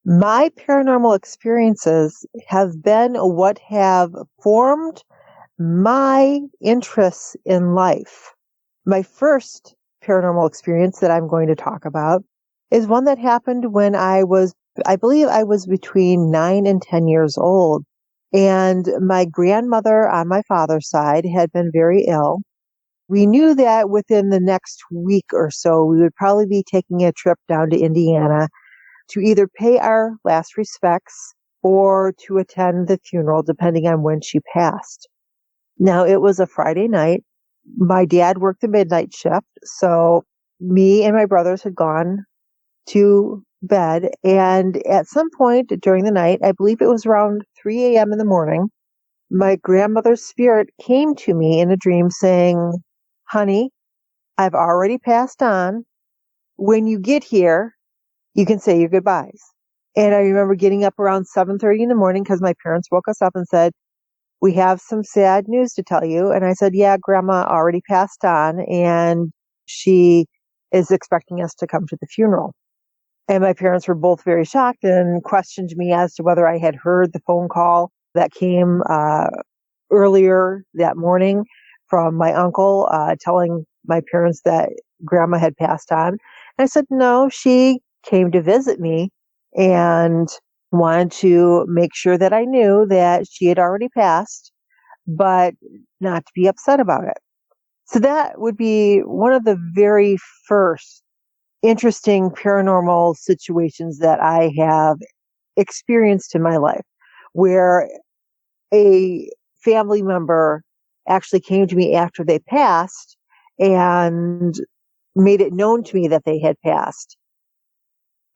My paranormal experiences have been what have formed my interests in life. My first paranormal experience that I'm going to talk about is one that happened when I believe I was between 9 and 10 years old. And my grandmother on my father's side had been very ill. We knew that within the next week or so, we would probably be taking a trip down to Indiana to either pay our last respects or to attend the funeral, depending on when she passed. Now, it was a Friday night. My dad worked the midnight shift, so me and my brothers had gone to bed. And at some point during the night, I believe it was around 3 a.m. in the morning, my grandmother's spirit came to me in a dream saying, "Honey, I've already passed on. When you get here, you can say your goodbyes." And I remember getting up around 7:30 in the morning because my parents woke us up and said, "We have some sad news to tell you." And I said, "Yeah, Grandma already passed on and she is expecting us to come to the funeral." And my parents were both very shocked and questioned me as to whether I had heard the phone call that came earlier that morning from my uncle telling my parents that Grandma had passed on. And I said, "No, she came to visit me and wanted to make sure that I knew that she had already passed, but not to be upset about it." So that would be one of the very first interesting paranormal situations that I have experienced in my life, where a family member actually came to me after they passed and made it known to me that they had passed.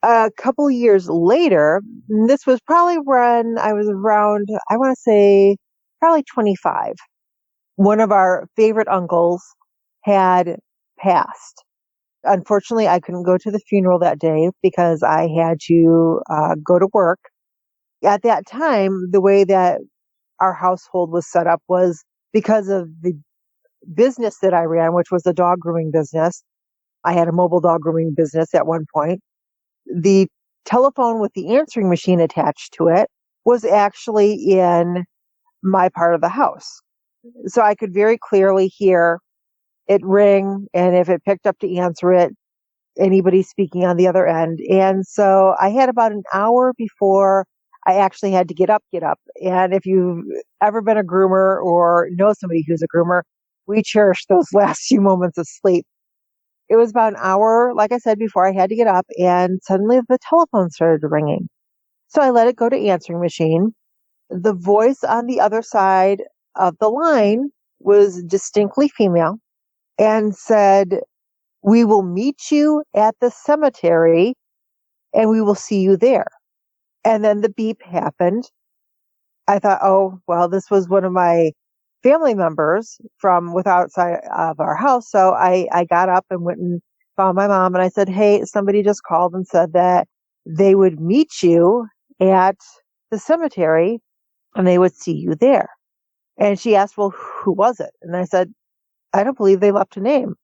A couple years later, this was probably when I was around, I want to say probably 25. One of our favorite uncles had passed. Unfortunately, I couldn't go to the funeral that day because I had to go to work. At that time, the way that our household was set up was because of the business that I ran, which was a dog grooming business. I had a mobile dog grooming business at one point. The telephone with the answering machine attached to it was actually in my part of the house. So I could very clearly hear it ring, and if it picked up to answer it, anybody speaking on the other end. And so I had about an hour before I actually had to get up. And if you've ever been a groomer or know somebody who's a groomer, we cherish those last few moments of sleep. It was about an hour, like I said, before I had to get up, and suddenly the telephone started ringing. So I let it go to answering machine. The voice on the other side of the line was distinctly female and said, "We will meet you at the cemetery and we will see you there." And then the beep happened. I thought, oh, well, this was one of my family members from with outside of our house. So I got up and went and found my mom and I said, "Hey, somebody just called and said that they would meet you at the cemetery and they would see you there." And she asked, "Well, who was it?" And I said, "I don't believe they left a name."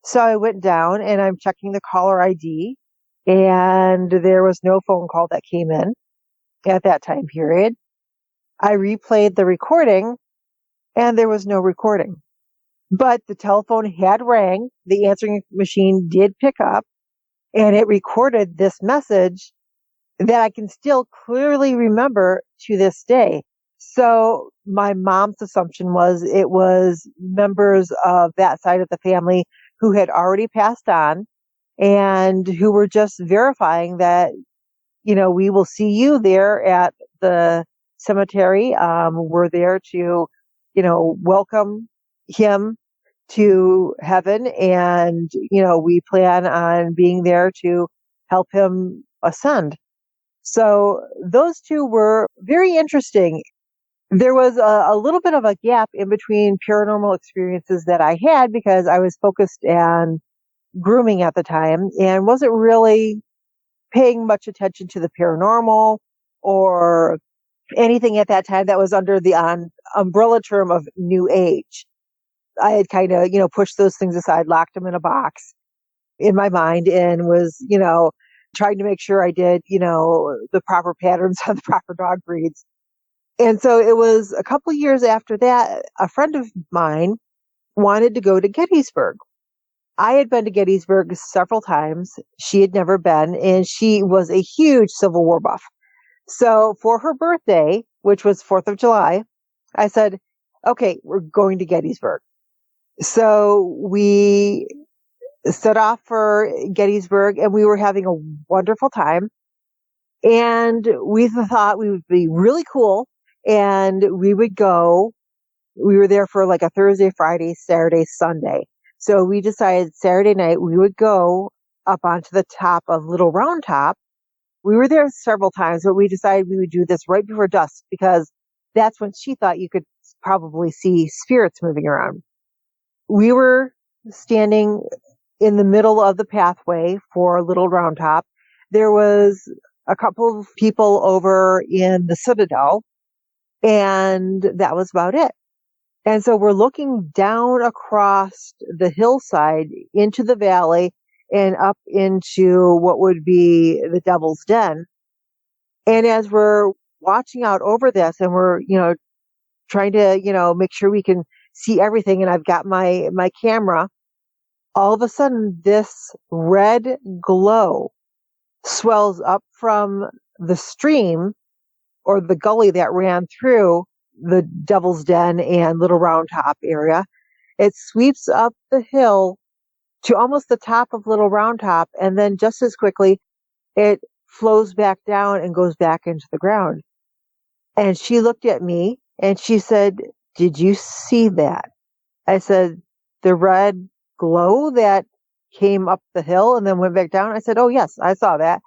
So I went down and I'm checking the caller ID, and there was no phone call that came in at that time period. I replayed the recording and there was no recording. But the telephone had rang, the answering machine did pick up, and it recorded this message that I can still clearly remember to this day. So my mom's assumption was it was members of that side of the family who had already passed on and who were just verifying that, we will see you there at the cemetery. We're there to, welcome him to heaven. And, we plan on being there to help him ascend. So those two were very interesting. There was a little bit of a gap in between paranormal experiences that I had because I was focused on grooming at the time and wasn't really paying much attention to the paranormal or anything at that time that was under the umbrella term of new age. I had kind of, pushed those things aside, locked them in a box in my mind and was, trying to make sure I did, the proper patterns on the proper dog breeds. And so it was a couple years after that, a friend of mine wanted to go to Gettysburg. I had been to Gettysburg several times. She had never been, and she was a huge Civil War buff. So for her birthday, which was 4th of July, I said, okay, we're going to Gettysburg. So we set off for Gettysburg and we were having a wonderful time. And we thought we would be really cool and we would go. We were there for like a Thursday, Friday, Saturday, Sunday. So we decided Saturday night we would go up onto the top of Little Round Top. We were there several times, but we decided we would do this right before dusk because that's when she thought you could probably see spirits moving around. We were standing in the middle of the pathway for Little Round Top. There was a couple of people over in the Citadel, and that was about it. And so we're looking down across the hillside into the valley and up into what would be the Devil's Den. And as we're watching out over this and we're, trying to, make sure we can see everything, and I've got my camera, all of a sudden this red glow swells up from the stream or the gully that ran through the Devil's Den and Little Round Top area. It sweeps up the hill to almost the top of Little Round Top, and then just as quickly it flows back down and goes back into the ground. And she looked at me and she said, "Did you see that?" I said, "The red glow that came up the hill and then went back down?" I said, "Oh yes, I saw that."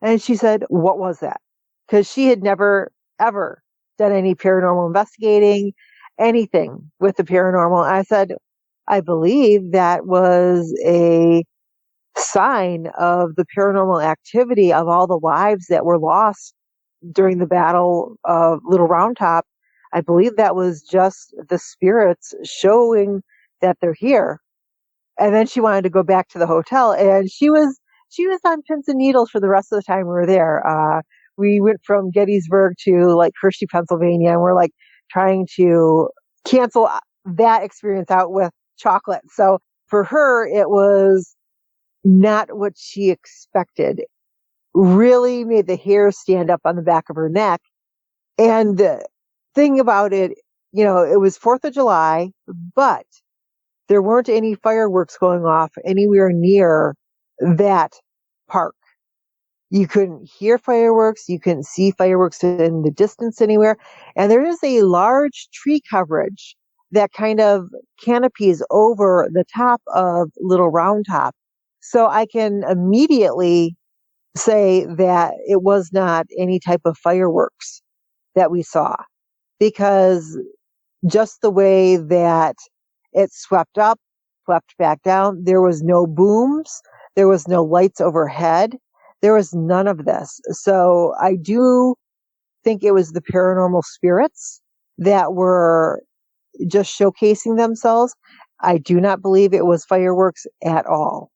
And she said, "What was that?" Because she had never, ever done any paranormal investigating, anything with the paranormal. I said, "I believe that was a sign of the paranormal activity of all the lives that were lost during the Battle of Little Round Top. I believe that was just the spirits showing that they're here." And then she wanted to go back to the hotel, and she was on pins and needles for the rest of the time we were there. We went from Gettysburg to like Hershey, Pennsylvania, and we're like trying to cancel that experience out with chocolate. So for her, it was not what she expected. Really made the hair stand up on the back of her neck. And the thing about it, it was 4th of July, but there weren't any fireworks going off anywhere near that park. You couldn't hear fireworks. You couldn't see fireworks in the distance anywhere. And there is a large tree coverage that kind of canopies over the top of Little Round Top. So I can immediately say that it was not any type of fireworks that we saw, because just the way that it swept up, swept back down, there was no booms, there was no lights overhead, there was none of this. So I do think it was the paranormal spirits that were just showcasing themselves. I do not believe it was fireworks at all.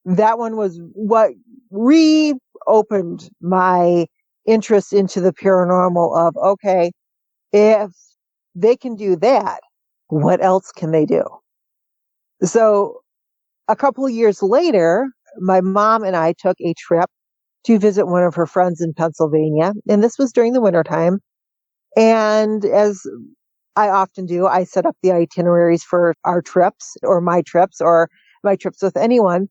That one was what reopened my interest into the paranormal of, okay, if they can do that, what else can they do? So a couple of years later, my mom and I took a trip to visit one of her friends in Pennsylvania. And this was during the wintertime. And as I often do, I set up the itineraries for our trips or my trips with anyone.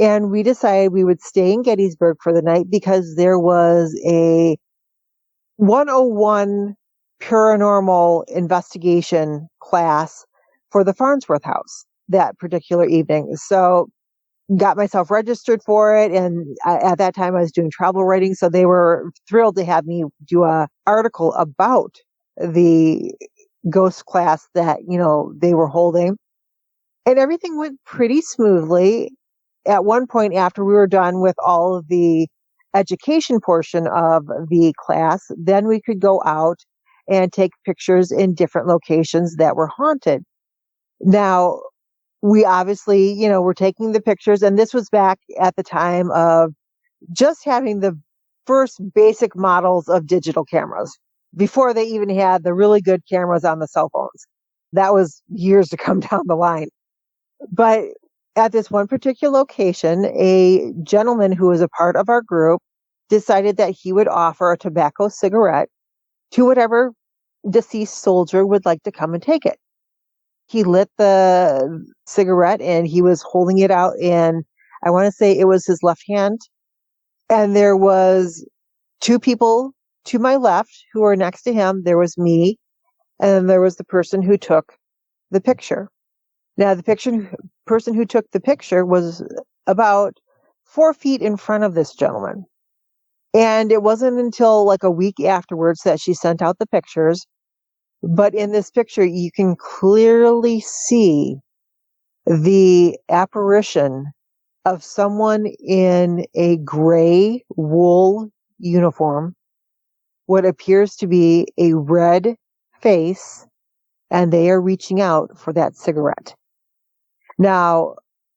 And we decided we would stay in Gettysburg for the night because there was a 101 paranormal investigation class for the Farnsworth house that particular evening. So got myself registered for it. And at that time I was doing travel writing. So they were thrilled to have me do a article about the ghost class that, they were holding. And everything went pretty smoothly. At one point after we were done with all of the education portion of the class, then we could go out and take pictures in different locations that were haunted. Now, we obviously, were taking the pictures, and this was back at the time of just having the first basic models of digital cameras before they even had the really good cameras on the cell phones. That was years to come down the line. But at this one particular location, a gentleman who was a part of our group decided that he would offer a tobacco cigarette to whatever deceased soldier would like to come and take it. He lit the cigarette and he was holding it out in, I want to say it was his left hand. And there was two people to my left who were next to him. There was me, and then there was the person who took the picture. Now, the person who took the picture was about 4 feet in front of this gentleman. And it wasn't until like a week afterwards that she sent out the pictures. But in this picture, you can clearly see the apparition of someone in a gray wool uniform, what appears to be a red face, and they are reaching out for that cigarette. Now,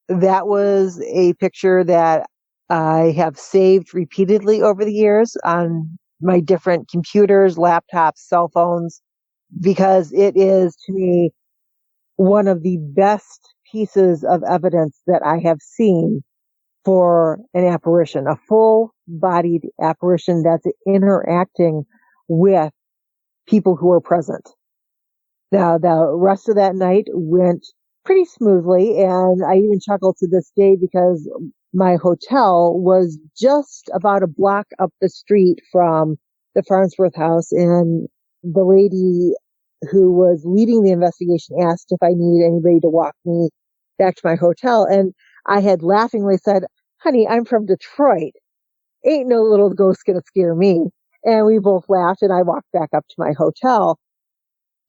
that was a picture that I have saved repeatedly over the years on my different computers, laptops, cell phones, because it is, to me, one of the best pieces of evidence that I have seen for an apparition, a full-bodied apparition that's interacting with people who are present. Now, the rest of that night went pretty smoothly, and I even chuckle to this day because my hotel was just about a block up the street from the Farnsworth house, and the lady who was leading the investigation asked if I needed anybody to walk me back to my hotel, and I had laughingly said, "Honey, I'm from Detroit. Ain't no little ghost gonna scare me." And we both laughed, and I walked back up to my hotel.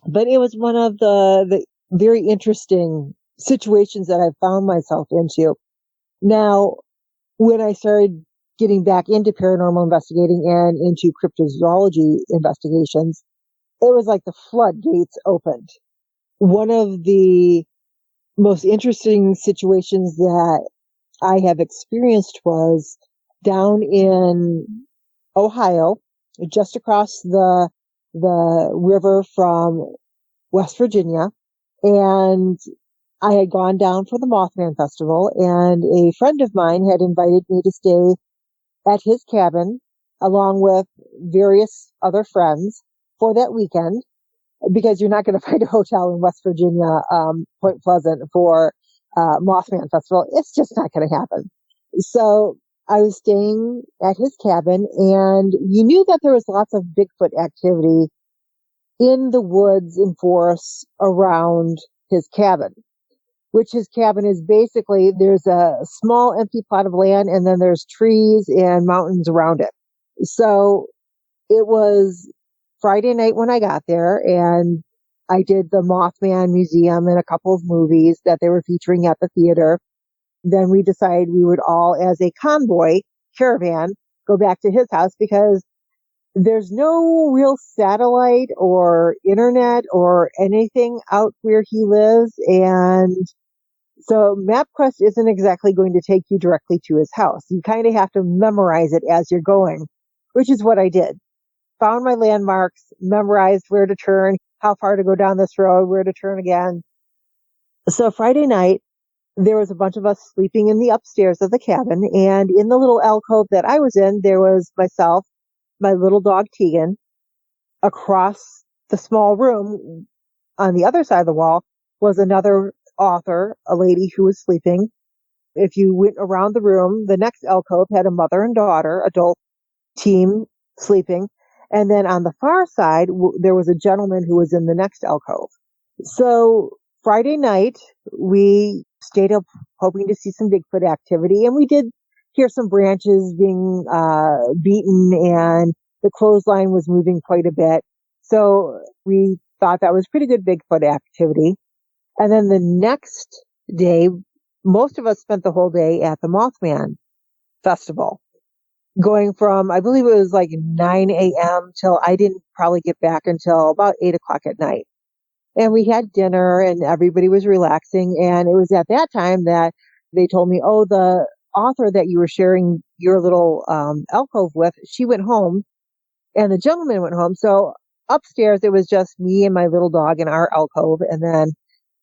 But it was one of the very interesting situations that I found myself into. Now, when I started getting back into paranormal investigating and into cryptozoology investigations, it was like the floodgates opened. One of the most interesting situations that I have experienced was down in Ohio, just across the river from West Virginia. And I had gone down for the Mothman Festival, and a friend of mine had invited me to stay at his cabin along with various other friends for that weekend, because you're not going to find a hotel in West Virginia, Point Pleasant, for Mothman Festival. It's just not going to happen. So I was staying at his cabin, and you knew that there was lots of Bigfoot activity in the woods and forests around his cabin, which his cabin is basically, there's a small empty plot of land, and then there's trees and mountains around it. So it was Friday night when I got there, and I did the Mothman Museum and a couple of movies that they were featuring at the theater. Then we decided we would all, as a convoy caravan, go back to his house because there's no real satellite or internet or anything out where he lives. And so MapQuest isn't exactly going to take you directly to his house. You kind of have to memorize it as you're going, which is what I did. Found my landmarks, memorized where to turn, how far to go down this road, where to turn again. So Friday night, there was a bunch of us sleeping in the upstairs of the cabin, and in the little alcove that I was in, there was myself, my little dog Tegan. Across the small room on the other side of the wall was another author, a lady who was sleeping. If you went around the room, the next alcove had a mother and daughter, adult team sleeping. And then on the far side, there was a gentleman who was in the next alcove. So Friday night, we stayed up hoping to see some Bigfoot activity, and we did hear some branches being beaten, and the clothesline was moving quite a bit. So we thought that was pretty good Bigfoot activity. And then the next day, most of us spent the whole day at the Mothman Festival, going from, I believe it was like 9 a.m. till I didn't probably get back until about 8 o'clock at night. And we had dinner and everybody was relaxing. And it was at that time that they told me, oh, the author that you were sharing your little alcove with, she went home and the gentleman went home. So upstairs, it was just me and my little dog in our alcove. And then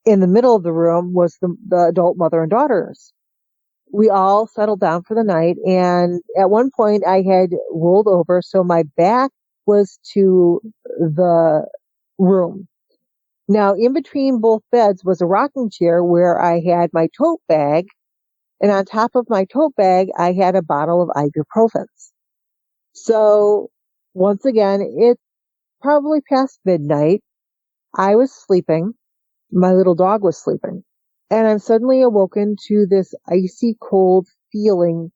in the middle of the room was the adult mother and daughters. We all settled down for the night. And at one point I had rolled over. So my back was to the room. Now in between both beds was a rocking chair where I had my tote bag. And on top of my tote bag, I had a bottle of ibuprofen. So once again, it's probably past midnight. I was sleeping. My little dog was sleeping. And I'm suddenly awoken to this icy cold feeling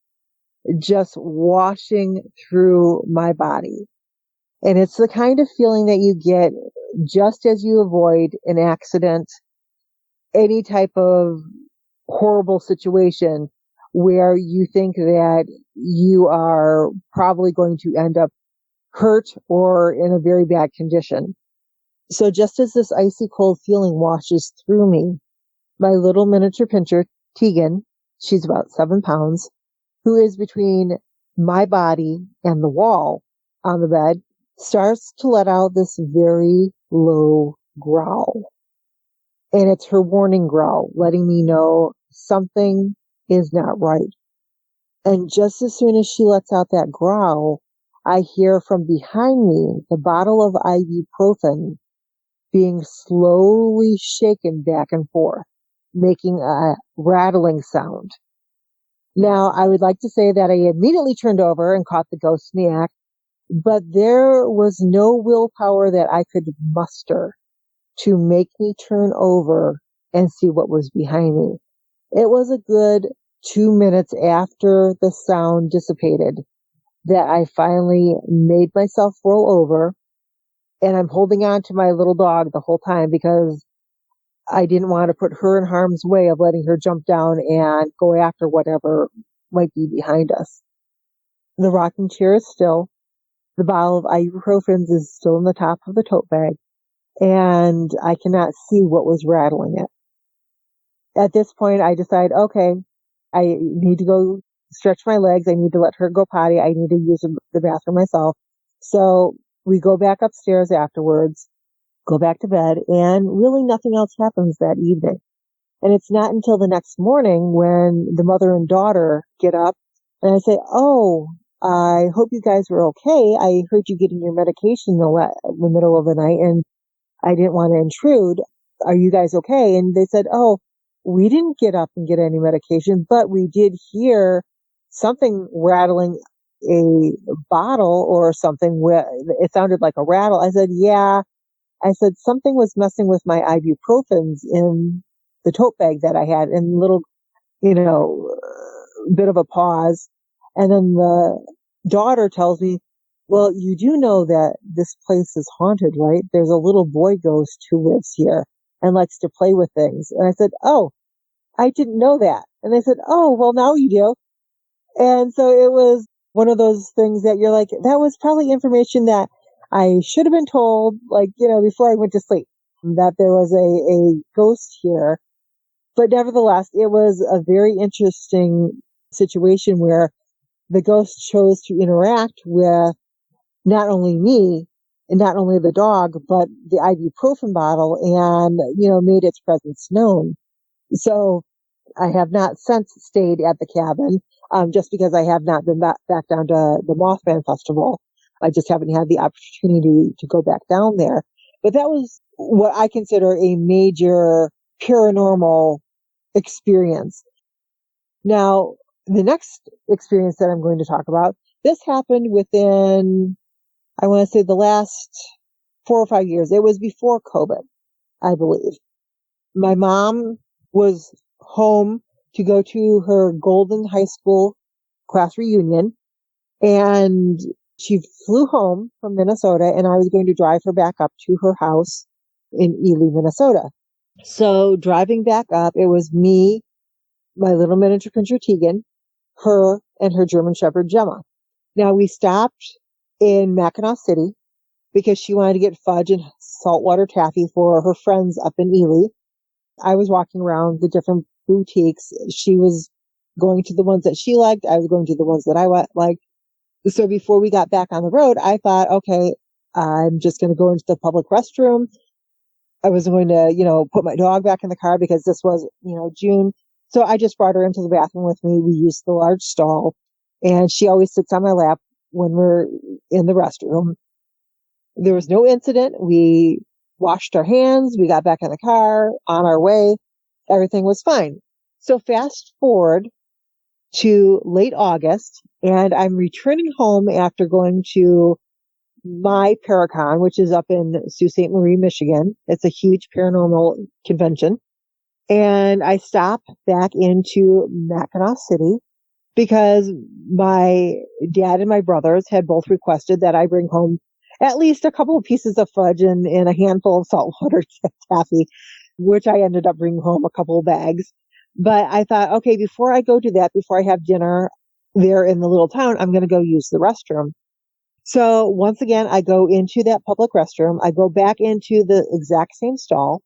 just washing through my body. And it's the kind of feeling that you get just as you avoid an accident, any type of horrible situation where you think that you are probably going to end up hurt or in a very bad condition. So just as this icy cold feeling washes through me, my little miniature pinscher, Tegan, she's about 7 pounds, who is between my body and the wall on the bed, starts to let out this very low growl. And it's her warning growl, letting me know something is not right. And just as soon as she lets out that growl, I hear from behind me the bottle of ibuprofen being slowly shaken back and forth, making a rattling sound. Now, I would like to say that I immediately turned over and caught the ghost in the act, but there was no willpower that I could muster to make me turn over and see what was behind me. It was a good 2 minutes after the sound dissipated that I finally made myself roll over, and I'm holding on to my little dog the whole time because I didn't want to put her in harm's way of letting her jump down and go after whatever might be behind us. The rocking chair is still. The bottle of ibuprofen is still in the top of the tote bag, and I cannot see what was rattling it. At this point, I decide, okay, I need to go stretch my legs. I need to let her go potty. I need to use the bathroom myself. So we go back upstairs afterwards, go back to bed, and really nothing else happens that evening. And it's not until the next morning when the mother and daughter get up and I say, oh, I hope you guys were okay. I heard you getting your medication in the middle of the night and I didn't want to intrude. Are you guys okay? And they said, oh, we didn't get up and get any medication, but we did hear something rattling a bottle or something. It sounded like a rattle. I said, yeah. I said, something was messing with my ibuprofens in the tote bag that I had, and little, bit of a pause. And then the daughter tells me, well, you do know that this place is haunted, right? There's a little boy ghost who lives here and likes to play with things. And I said, oh, I didn't know that. And they said, oh, well, now you do. And so it was one of those things that you're like, that was probably information that I should have been told, before I went to sleep, that there was a ghost here. But nevertheless, it was a very interesting situation where the ghost chose to interact with not only me and not only the dog, but the ibuprofen bottle and, made its presence known. So I have not since stayed at the cabin, just because I have not been back down to the Mothman Festival. I just haven't had the opportunity to go back down there. But that was what I consider a major paranormal experience. Now, the next experience that I'm going to talk about, this happened within, I want to say, the last 4 or 5 years. It was before COVID, I believe. My mom was home to go to her Golden High School class reunion, and she flew home from Minnesota, and I was going to drive her back up to her house in Ely, Minnesota. So driving back up, it was me, my little miniature pinscher Tegan, her, and her German Shepherd Gemma. Now we stopped in Mackinac City because she wanted to get fudge and saltwater taffy for her friends up in Ely. I was walking around the different boutiques. She was going to the ones that she liked. I was going to the ones that I liked. So before we got back on the road, I thought, okay, I'm just going to go into the public restroom. I was going to, put my dog back in the car because this was, June. So I just brought her into the bathroom with me. We used the large stall, and she always sits on my lap when we're in the restroom. There was no incident. We washed our hands. We got back in the car on our way. Everything was fine. So fast forward to late August, and I'm returning home after going to my Paracon, which is up in Sault Ste. Marie, Michigan. It's a huge paranormal convention. And I stop back into Mackinac City because my dad and my brothers had both requested that I bring home at least a couple of pieces of fudge and a handful of saltwater taffy, which I ended up bringing home a couple of bags. But I thought, okay, before I go do that, before I have dinner there in the little town, I'm going to go use the restroom. So once again, I go into that public restroom. I go back into the exact same stall.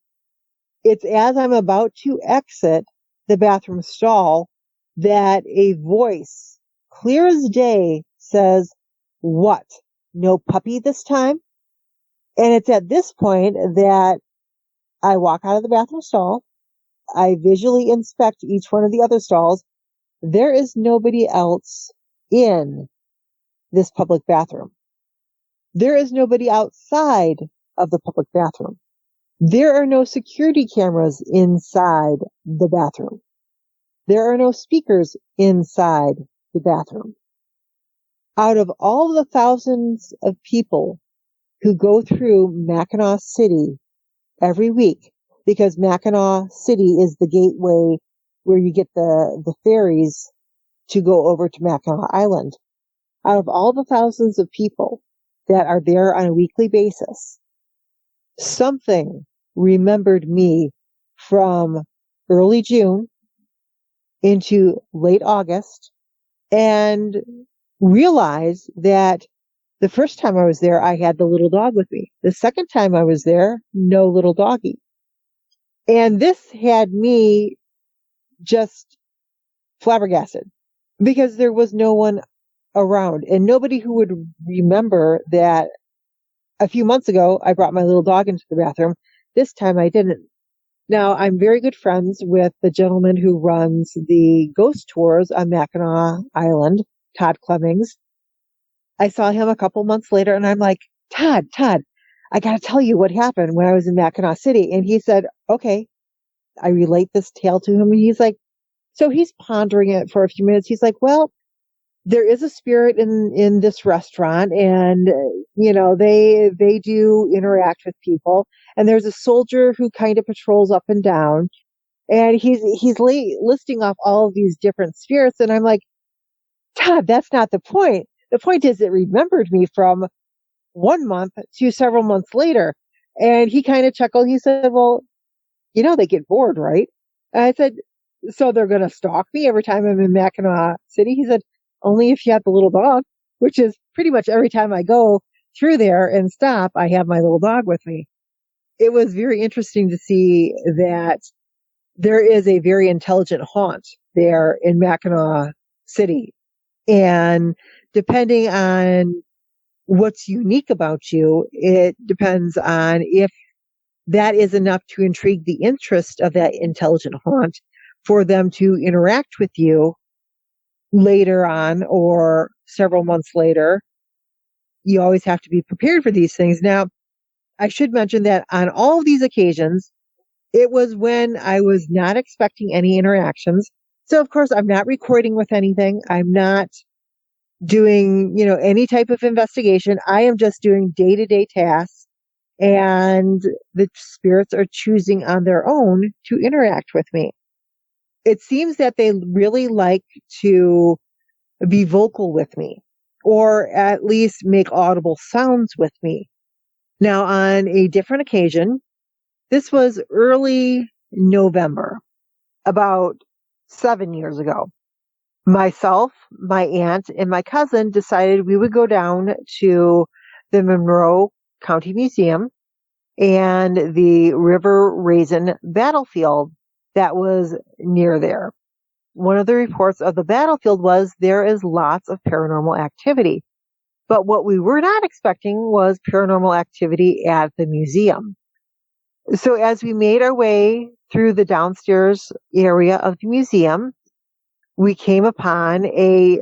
It's as I'm about to exit the bathroom stall that a voice, clear as day, says, "What? No puppy this time?" And it's at this point that I walk out of the bathroom stall. I visually inspect each one of the other stalls. There is nobody else in this public bathroom. There is nobody outside of the public bathroom. There are no security cameras inside the bathroom. There are no speakers inside the bathroom. Out of all the thousands of people who go through Mackinac City every week, because Mackinac City is the gateway where you get the ferries to go over to Mackinac Island. Out of all the thousands of people that are there on a weekly basis, something remembered me from early June into late August and realized that the first time I was there, I had the little dog with me. The second time I was there, no little doggy. And this had me just flabbergasted because there was no one around and nobody who would remember that a few months ago, I brought my little dog into the bathroom. This time I didn't. Now, I'm very good friends with the gentleman who runs the ghost tours on Mackinac Island, Todd Clemmings. I saw him a couple months later and I'm like, Todd, I got to tell you what happened when I was in Mackinac City. And he said, okay. I relate this tale to him. And he's like, so he's pondering it for a few minutes. He's like, well, there is a spirit in this restaurant and, they do interact with people. And there's a soldier who kind of patrols up and down. And he's listing off all of these different spirits. And I'm like, Todd, that's not the point. The point is it remembered me from 1 month to several months later. And he kind of chuckled. He said, well, they get bored, right? And I said, so they're going to stalk me every time I'm in Mackinac City? He said, only if you have the little dog, which is pretty much every time I go through there and stop, I have my little dog with me. It was very interesting to see that there is a very intelligent haunt there in Mackinac City. And depending on what's unique about you, it depends on if that is enough to intrigue the interest of that intelligent haunt for them to interact with you later on or several months later. You always have to be prepared for these things. Now, I should mention that on all of these occasions, it was when I was not expecting any interactions. So, of course, I'm not recording with anything. I'm not doing, any type of investigation. I am just doing day-to-day tasks. And the spirits are choosing on their own to interact with me. It seems that they really like to be vocal with me or at least make audible sounds with me. Now, on a different occasion, this was early November, about 7 years ago. Myself, my aunt, and my cousin decided we would go down to the Monroe County Museum and the River Raisin battlefield that was near there. one of the reports of the battlefield was there is lots of paranormal activity. But what we were not expecting was paranormal activity at the museum. So as we made our way through the downstairs area of the museum, we came upon a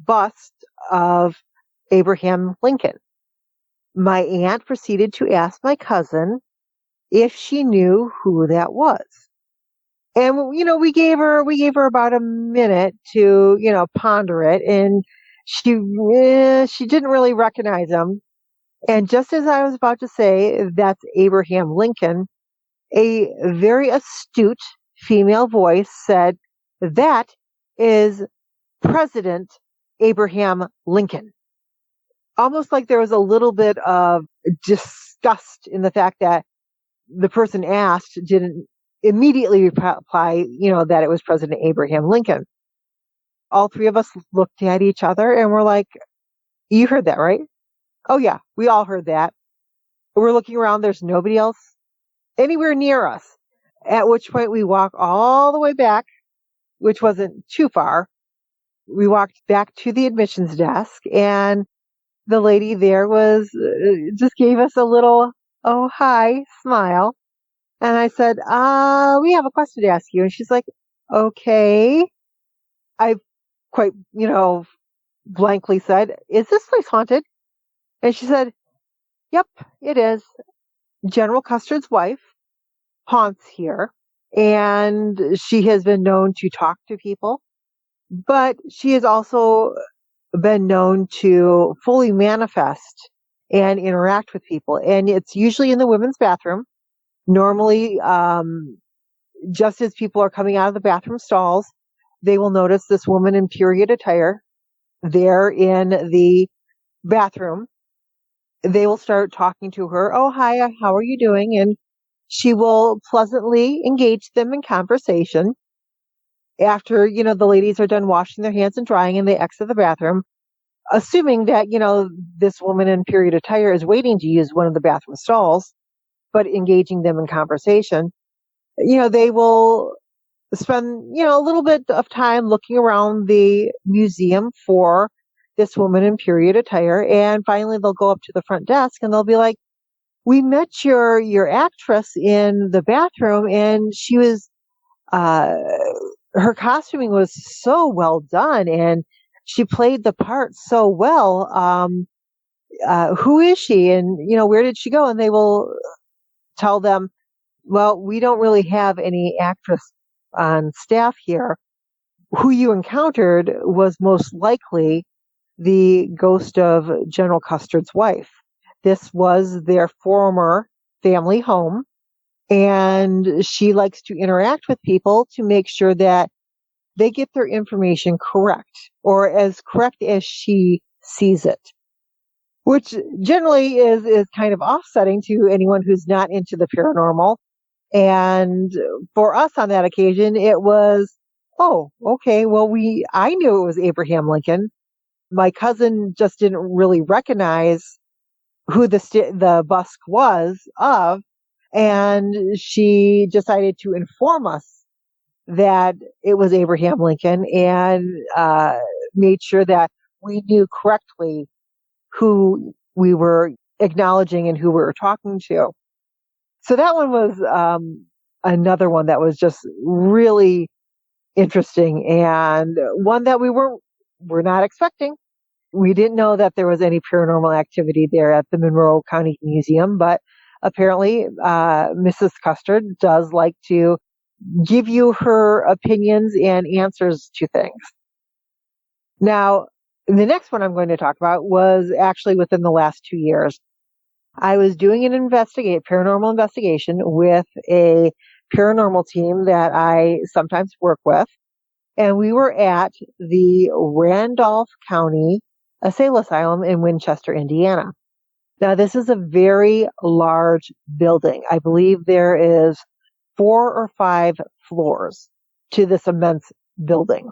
bust of Abraham Lincoln. My aunt proceeded to ask my cousin if she knew who that was. And, we gave her about a minute to, ponder it. And she didn't really recognize him. And just as I was about to say, that's Abraham Lincoln, a very astute female voice said, that is President Abraham Lincoln. Almost like there was a little bit of disgust in the fact that the person asked didn't immediately reply, that it was President Abraham Lincoln. All three of us looked at each other and were like, you heard that, right? Oh yeah, we all heard that. We're looking around. There's nobody else anywhere near us. At which point we walk all the way back, which wasn't too far. We walked back to the admissions desk, and the lady there was just gave us a little, oh, hi smile. And I said, we have a question to ask you. And she's like, okay. I quite, blankly said, is this place haunted? And she said, yep, it is. General Custer's wife haunts here, and she has been known to talk to people, but she has also been known to fully manifest and interact with people. And it's usually in the women's bathroom. Normally, just as people are coming out of the bathroom stalls, they will notice this woman in period attire there in the bathroom. They will start talking to her. Oh, hi, how are you doing? And she will pleasantly engage them in conversation. After, the ladies are done washing their hands and drying and they exit the bathroom, assuming that, this woman in period attire is waiting to use one of the bathroom stalls, but engaging them in conversation, they will spend, a little bit of time looking around the museum for this woman in period attire. And finally, they'll go up to the front desk and they'll be like, we met your actress in the bathroom, and she was, her costuming was so well done and she played the part so well. Who is she? And, where did she go? And they will tell them, well, we don't really have any actress on staff here. Who you encountered was most likely the ghost of General Custer's wife. This was their former family home, and she likes to interact with people to make sure that they get their information correct, or as correct as she sees it, which generally is kind of offsetting to anyone who's not into the paranormal. And for us on that occasion, it was, oh, okay, well, I knew it was Abraham Lincoln. My cousin just didn't really recognize who the busk was of, and she decided to inform us that it was Abraham Lincoln, and made sure that we knew correctly who we were acknowledging and who we were talking to. So that one was another one that was just really interesting, and one that we're not expecting. We didn't know that there was any paranormal activity there at the Monroe County Museum, but apparently Mrs. Custer does like to give you her opinions and answers to things. Now, the next one I'm going to talk about was actually within the last 2 years. I was doing an paranormal investigation with a paranormal team that I sometimes work with, and we were at the Randolph County Asylum Asylum in Winchester, Indiana. Now, this is a very large building. I believe there is 4 or 5 floors to this immense building.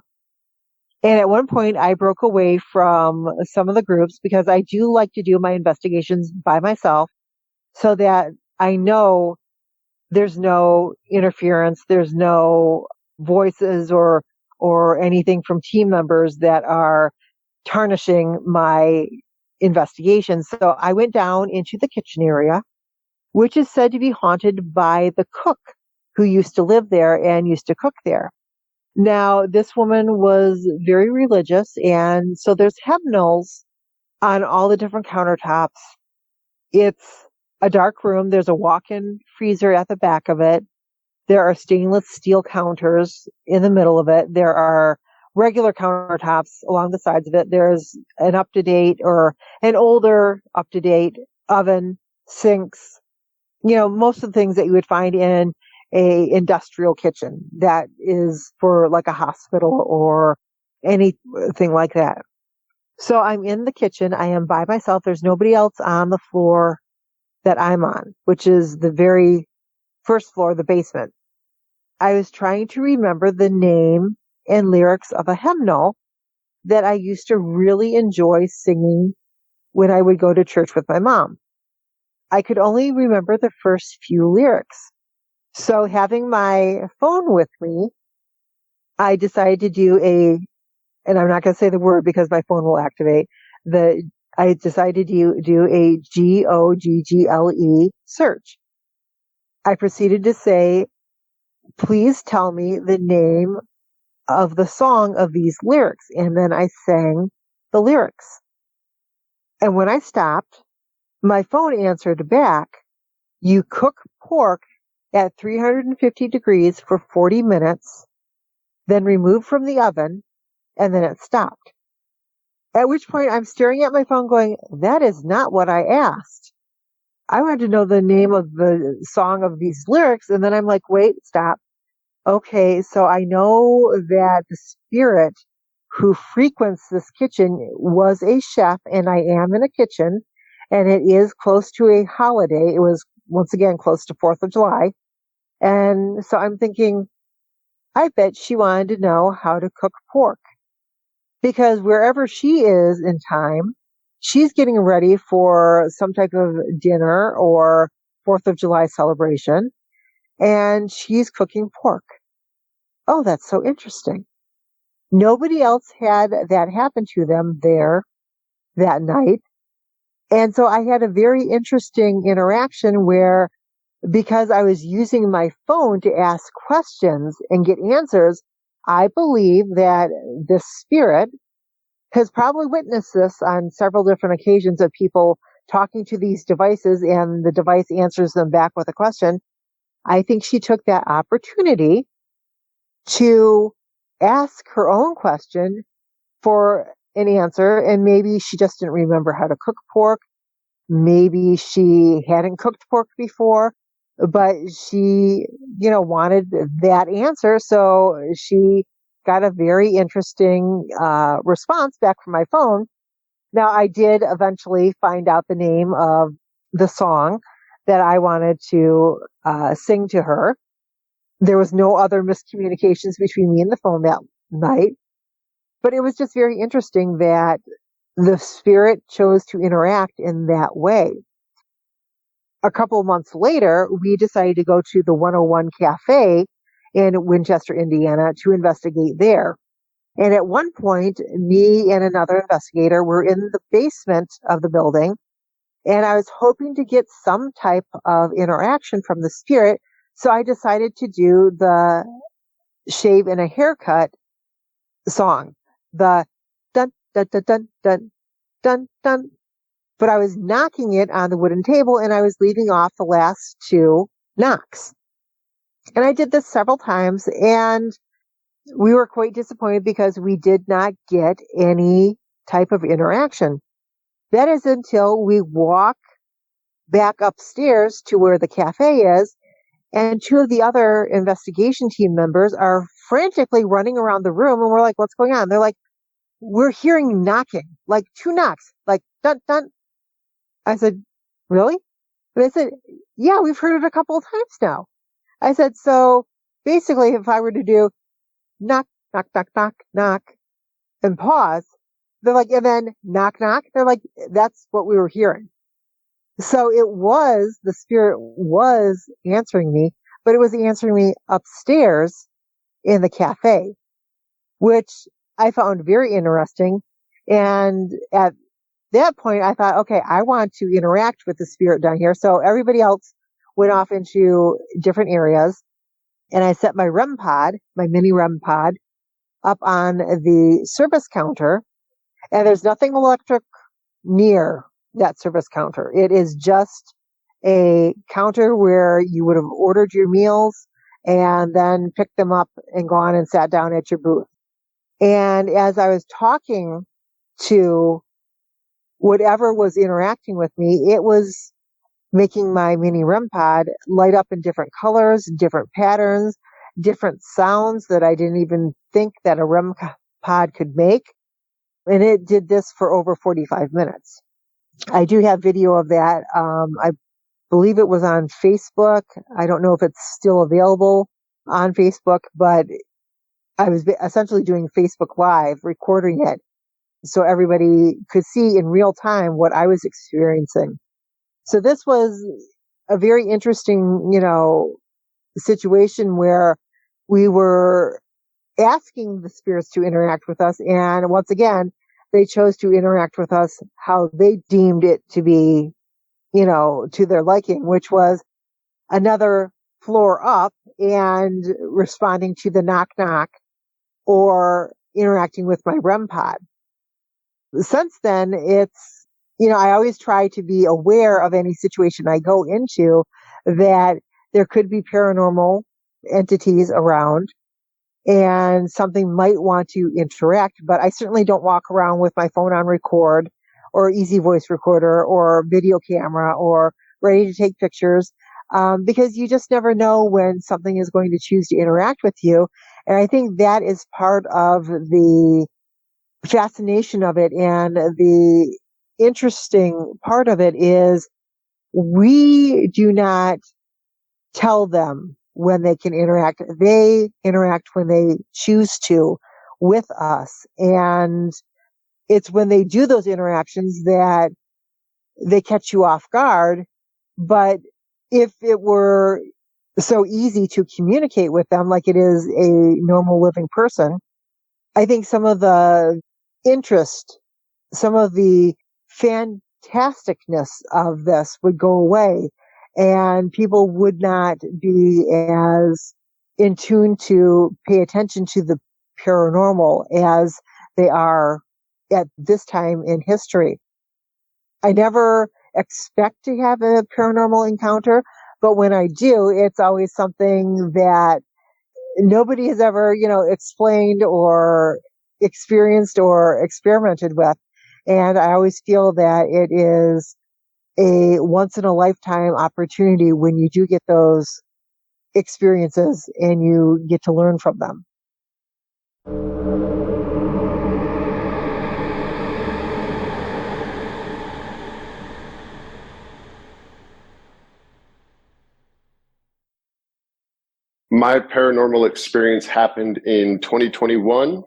And at one point, I broke away from some of the groups because I do like to do my investigations by myself so that I know there's no interference, there's no voices or or anything from team members that are tarnishing my investigation. So I went down into the kitchen area, which is said to be haunted by the cook who used to live there and used to cook there. Now, this woman was very religious, and so there's hymnals on all the different countertops. It's a dark room. There's a walk-in freezer at the back of it. There are stainless steel counters in the middle of it. There are regular countertops along the sides of it. There's an up-to-date or an older up-to-date oven, sinks, most of the things that you would find in a industrial kitchen that is for like a hospital or anything like that. So I'm in the kitchen. I am by myself. There's nobody else on the floor that I'm on, which is the very first floor, the basement. I was trying to remember the name and lyrics of a hymnal that I used to really enjoy singing when I would go to church with my mom. I could only remember the first few lyrics. So having my phone with me, I decided to do and I'm not going to say the word because my phone will activate, I decided to do a Google search. I proceeded to say, please tell me the name of the song of these lyrics. And then I sang the lyrics. And when I stopped, my phone answered back, you cook pork at 350 degrees for 40 minutes, then remove from the oven, and then it stopped. At which point I'm staring at my phone going, that is not what I asked. I wanted to know the name of the song of these lyrics. And then I'm like, wait, stop. Okay, so I know that the spirit who frequents this kitchen was a chef, and I am in a kitchen, and it is close to a holiday. It was, once again, close to 4th of July. And so I'm thinking, I bet she wanted to know how to cook pork. Because wherever she is in time, she's getting ready for some type of dinner or 4th of July celebration, and she's cooking pork. Oh, that's so interesting. Nobody else had that happen to them there that night. And so I had a very interesting interaction where, because I was using my phone to ask questions and get answers, I believe that this spirit has probably witnessed this on several different occasions of people talking to these devices and the device answers them back with a question. I think she took that opportunity to ask her own question for an answer, and maybe she just didn't remember how to cook pork. Maybe she hadn't cooked pork before, but she, wanted that answer. So she got a very interesting response back from my phone. Now, I did eventually find out the name of the song that I wanted to sing to her. There was no other miscommunications between me and the phone that night. But it was just very interesting that the spirit chose to interact in that way. A couple of months later, we decided to go to the 101 Cafe in Winchester, Indiana, to investigate there. And at one point, me and another investigator were in the basement of the building, and I was hoping to get some type of interaction from the spirit. So I decided to do the shave and a haircut song, the dun, dun, dun, dun, dun, dun, dun. But I was knocking it on the wooden table, and I was leaving off the last 2 knocks. And I did this several times, and we were quite disappointed because we did not get any type of interaction. That is until we walk back upstairs to where the cafe is, and 2 of the other investigation team members are frantically running around the room, and we're like, what's going on? They're like, we're hearing knocking, like 2 knocks, like dun, dun. I said, really? And they said, yeah, we've heard it a couple of times now. I said, so basically, if I were to do knock, knock, knock, knock, knock, and pause, they're like, and then knock, knock. They're like, that's what we were hearing. So the spirit was answering me, but it was answering me upstairs in the cafe, which I found very interesting. And at that point, I thought, okay, I want to interact with the spirit down here. So everybody else went off into different areas, and I set my REM pod, my mini REM pod, up on the service counter, and there's nothing electric near that service counter. It is just a counter where you would have ordered your meals and then picked them up and gone and sat down at your booth. And as I was talking to whatever was interacting with me, it was making my mini REM pod light up in different colors, different patterns, different sounds that I didn't even think that a REM pod could make. And it did this for over 45 minutes. I do have video of that. I believe it was on Facebook. I don't know if it's still available on Facebook, but I was essentially doing Facebook Live, recording it so everybody could see in real time what I was experiencing. So this was a very interesting, situation where we were asking the spirits to interact with us. And once again, they chose to interact with us how they deemed it to be, to their liking, which was another floor up and responding to the knock knock or interacting with my REM pod. Since then, it's, I always try to be aware of any situation I go into that there could be paranormal entities around and something might want to interact, but I certainly don't walk around with my phone on record or easy voice recorder or video camera or ready to take pictures, because you just never know when something is going to choose to interact with you. And I think that is part of the fascination of it. And the interesting part of it is we do not tell them when they can interact. They interact when they choose to with us. And it's when they do those interactions that they catch you off guard. But if it were so easy to communicate with them like it is a normal living person, I think some of the interest, some of the fantasticness of this would go away, and people would not be as in tune to pay attention to the paranormal as they are at this time in history. I never expect to have a paranormal encounter, but when I do, it's always something that nobody has ever, explained or experienced or experimented with. And I always feel that it is a once in a lifetime opportunity when you do get those experiences and you get to learn from them. My paranormal experience happened in 2021.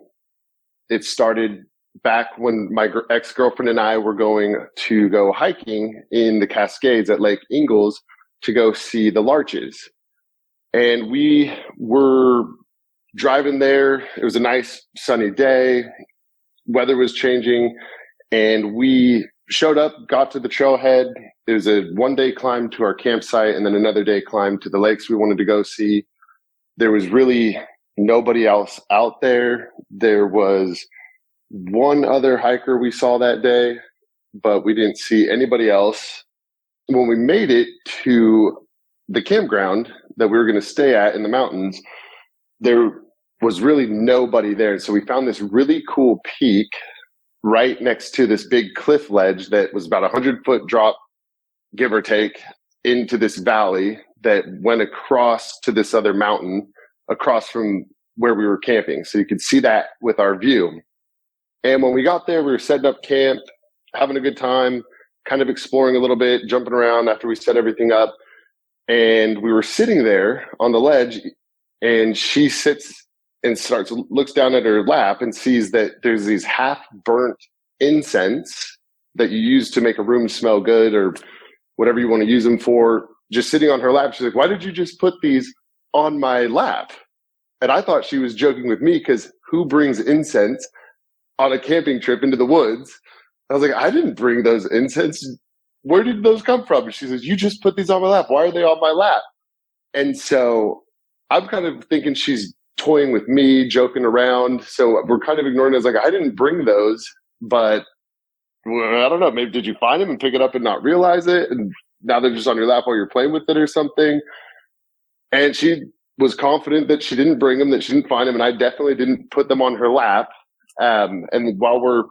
It started back when my ex-girlfriend and I were going to go hiking in the Cascades at Lake Ingalls to go see the larches. And we were driving there. It was a nice sunny day. Weather was changing. And we showed up, got to the trailhead. It was a one-day climb to our campsite and then another day climb to the lakes we wanted to go see. There was really nobody else out there. There was one other hiker we saw that day, but we didn't see anybody else. When we made it to the campground that we were going to stay at in the mountains, there was really nobody there. So we found this really cool peak right next to this big cliff ledge that was about 100-foot drop, give or take, into this valley that went across to this other mountain across from where we were camping. So you could see that with our view. And when we got there, we were setting up camp, having a good time, kind of exploring a little bit, jumping around after we set everything up. And we were sitting there on the ledge, and she sits and looks down at her lap and sees that there's these half-burnt incense that you use to make a room smell good or whatever you want to use them for, just sitting on her lap. She's like, "Why did you just put these on my lap?" And I thought she was joking with me because who brings incense on a camping trip into the woods? I was like, I didn't bring those incense. Where did those come from? And she says, you just put these on my lap. Why are they on my lap? And so I'm kind of thinking she's toying with me, joking around. So we're kind of ignoring it. I was like, I didn't bring those, but well, I don't know. Maybe did you find them and pick it up and not realize it? And now they're just on your lap while you're playing with it or something. And she was confident that she didn't bring them, that she didn't find them. And I definitely didn't put them on her lap. And while we're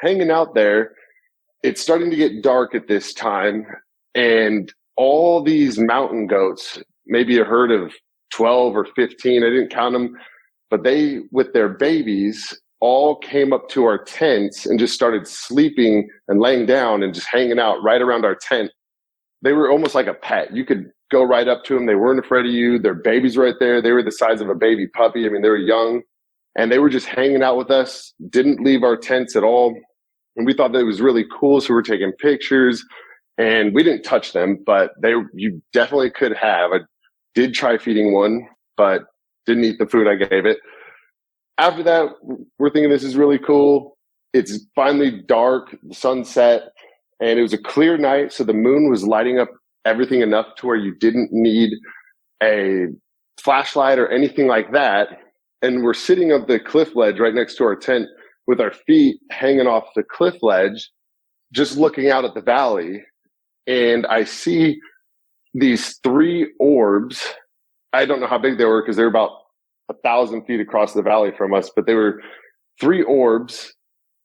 hanging out there, it's starting to get dark at this time. And all these mountain goats, maybe a herd of 12 or 15, I didn't count them, but they, with their babies, all came up to our tents and just started sleeping and laying down and just hanging out right around our tent. They were almost like a pet. You could go right up to them. They weren't afraid of you. Their babies right there. They were the size of a baby puppy. I mean, they were young, and they were just hanging out with us, didn't leave our tents at all. And we thought that it was really cool. So we were taking pictures, and we didn't touch them, but you definitely could have. I did try feeding one, but didn't eat the food I gave it. After that, we're thinking this is really cool. It's finally dark, the sun set, and it was a clear night. So the moon was lighting up everything enough to where you didn't need a flashlight or anything like that. And we're sitting on the cliff ledge right next to our tent with our feet hanging off the cliff ledge, just looking out at the valley. And I see these 3 orbs. I don't know how big they were because they were about 1,000 feet across the valley from us, but they were 3 orbs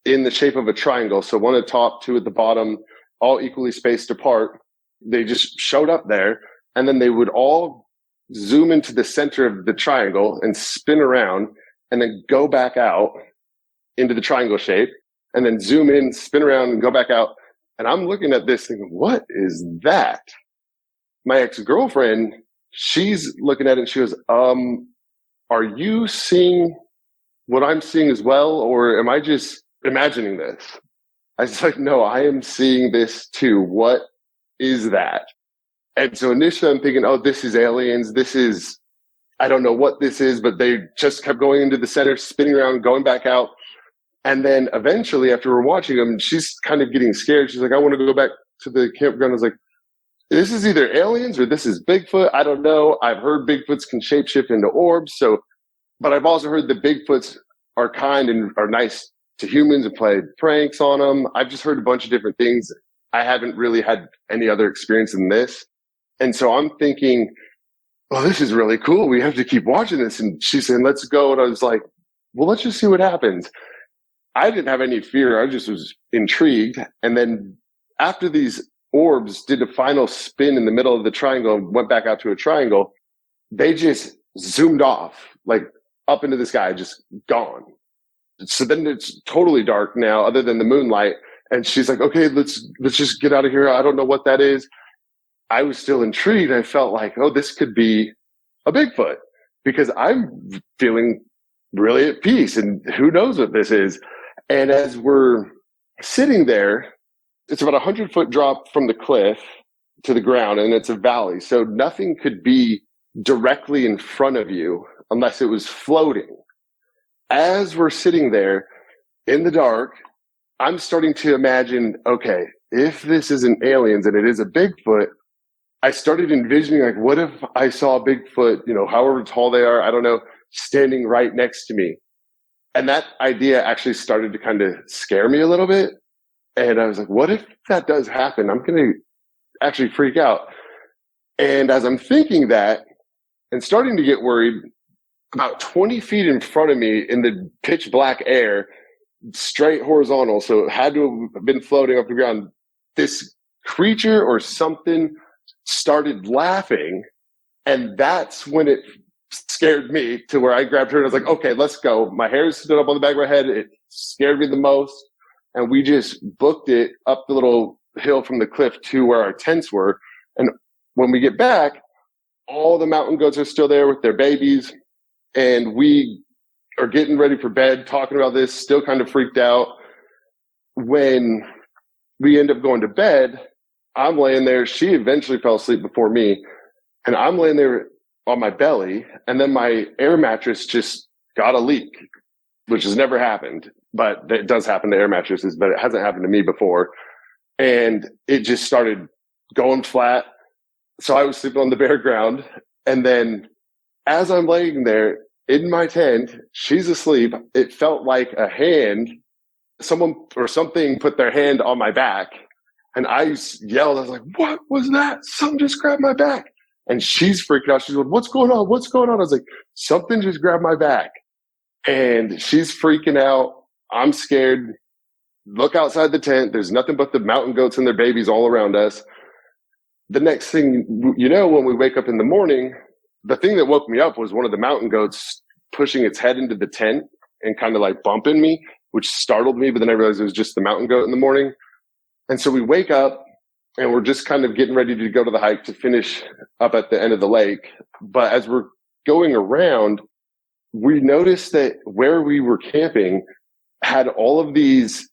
in the shape of a triangle. So one at the top, 2 at the bottom, all equally spaced apart. They just showed up there, and then they would all zoom into the center of the triangle and spin around and then go back out into the triangle shape and then zoom in, spin around and go back out. And I'm looking at this thinking, what is that? My ex-girlfriend, she's looking at it and she goes, are you seeing what I'm seeing as well? Or am I just imagining this? I was like, no, I am seeing this too. What is that? And so initially I'm thinking, oh, this is aliens. I don't know what this is, but they just kept going into the center, spinning around, going back out. And then eventually after we're watching them, she's kind of getting scared. She's like, I want to go back to the campground. I was like, this is either aliens or this is Bigfoot. I don't know. I've heard Bigfoots can shapeshift into orbs. But I've also heard that Bigfoots are kind and are nice to humans and play pranks on them. I've just heard a bunch of different things. I haven't really had any other experience than this. And so I'm thinking, well, this is really cool. We have to keep watching this. And she's saying, let's go. And I was like, well, let's just see what happens. I didn't have any fear. I just was intrigued. And then after these orbs did a final spin in the middle of the triangle and went back out to a triangle, they just zoomed off, like up into the sky, just gone. So then it's totally dark now, other than the moonlight. And she's like, okay, let's just get out of here. I don't know what that is. I was still intrigued. I felt like, oh, this could be a Bigfoot because I'm feeling really at peace and who knows what this is. And as we're sitting there, it's about 100-foot drop from the cliff to the ground, and it's a valley. So nothing could be directly in front of you unless it was floating. As we're sitting there in the dark, I'm starting to imagine, okay, if this isn't aliens and it is a Bigfoot, I started envisioning, like, what if I saw a Bigfoot, however tall they are, I don't know, standing right next to me. And that idea actually started to kind of scare me a little bit. And I was like, what if that does happen? I'm going to actually freak out. And as I'm thinking that and starting to get worried, about 20 feet in front of me in the pitch black air, straight horizontal, so it had to have been floating off the ground, this creature or something started laughing. And that's when it scared me to where I grabbed her and I was like, okay, let's go. My hair stood up on the back of my head. It scared me the most. And we just booked it up the little hill from the cliff to where our tents were. And when we get back, all the mountain goats are still there with their babies. And we are getting ready for bed, talking about this, still kind of freaked out. When we end up going to bed, I'm laying there. She eventually fell asleep before me. And I'm laying there on my belly. And then my air mattress just got a leak. which has never happened, but it does happen to air mattresses, but it hasn't happened to me before. And it just started going flat. So I was sleeping on the bare ground. And then as I'm laying there in my tent, she's asleep. It felt like a hand, someone or something put their hand on my back. And I yelled, I was like, what was that? Something just grabbed my back. And she's freaking out. She's like, what's going on? What's going on? I was like, something just grabbed my back. And she's freaking out. I'm scared. Look outside the tent. There's nothing but the mountain goats and their babies all around us. The next thing, you know, when we wake up in the morning, the thing that woke me up was one of the mountain goats pushing its head into the tent and kind of like bumping me, which startled me. But then I realized it was just the mountain goat in the morning. And so we wake up and we're just kind of getting ready to go to the hike to finish up at the end of the lake. But as we're going around, we noticed that where we were camping had all of these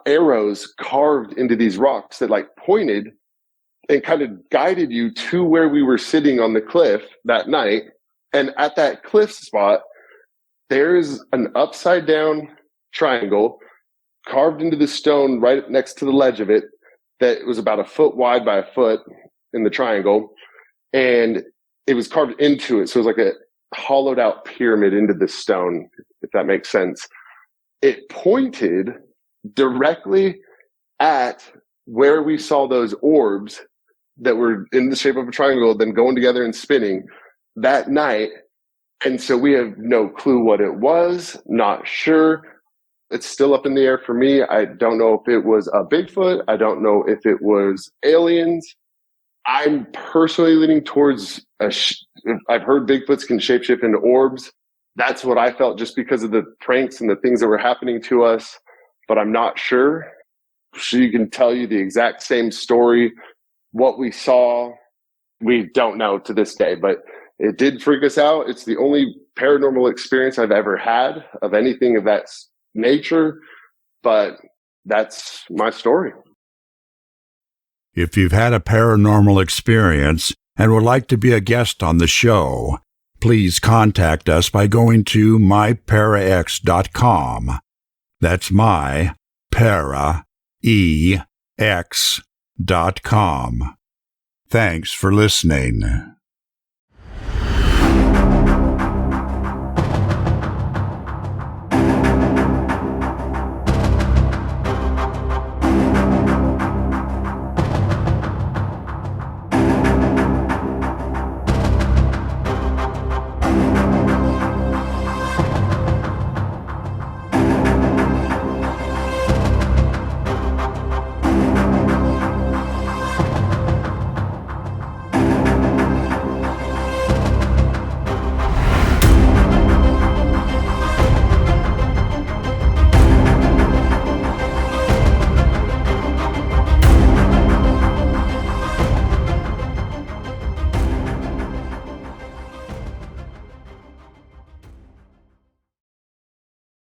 arrows carved into these rocks that like pointed and kind of guided you to where we were sitting on the cliff that night. And at that cliff spot, there's an upside down triangle carved into the stone right next to the ledge of it that was about a foot wide by a foot in the triangle. And it was carved into it. So it was like a hollowed out pyramid into the stone, if that makes sense. It pointed directly at where we saw those orbs that were in the shape of a triangle, then going together and spinning that night. And so we have no clue what it was, not sure. It's still up in the air for me. I don't know if it was a Bigfoot. I don't know if it was aliens. I'm personally leaning towards I've heard Bigfoots can shapeshift into orbs. That's what I felt just because of the pranks and the things that were happening to us, but I'm not sure. She can tell you the exact same story. What we saw, we don't know to this day, but it did freak us out. It's the only paranormal experience I've ever had of anything of that nature, but that's my story. If you've had a paranormal experience and would like to be a guest on the show, please contact us by going to myparax.com. That's myparaex.com. Thanks for listening.